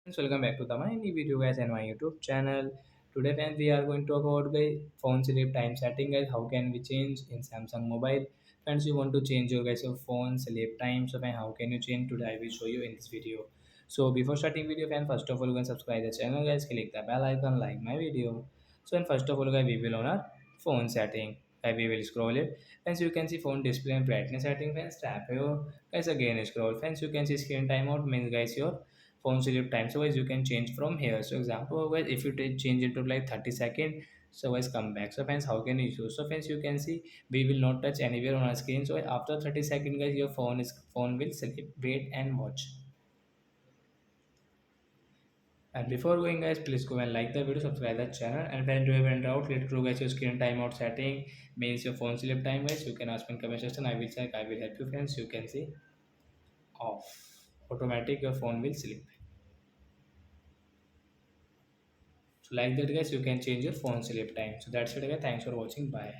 So welcome back to the my new video guys and my YouTube channel. Today friends we are going to talk about guys phone sleep time setting guys. How can we change in Samsung mobile? Friends, you want to change your phone sleep time. So friend, how can you change today? I will show you in this video. So before starting video friend, first of all you can subscribe the channel guys. Click the bell icon, like my video. So and first of all guys we will on our phone setting. We will scroll it. Friends, you can see phone display and brightness setting. Friends, tap here. Guys again scroll. Friends, you can see screen timeout means guys your phone sleep time. So guys you can change from here. So example guys, if you change it to like 30 seconds, so guys come back. So friends, how can you use? So friends, you can see we will not touch anywhere on our screen. So after 30 seconds guys, your phone will sleep. Wait and watch. And before going guys, please go and like the video, subscribe the channel, and when you have any doubt, let go guys your screen timeout setting means your phone sleep time guys. You can ask me in comment section. I will check. I will help you friends. You can see off. Automatic your phone will sleep. So like that guys, you can change your phone sleep time. So that's it guys. Thanks for watching. Bye.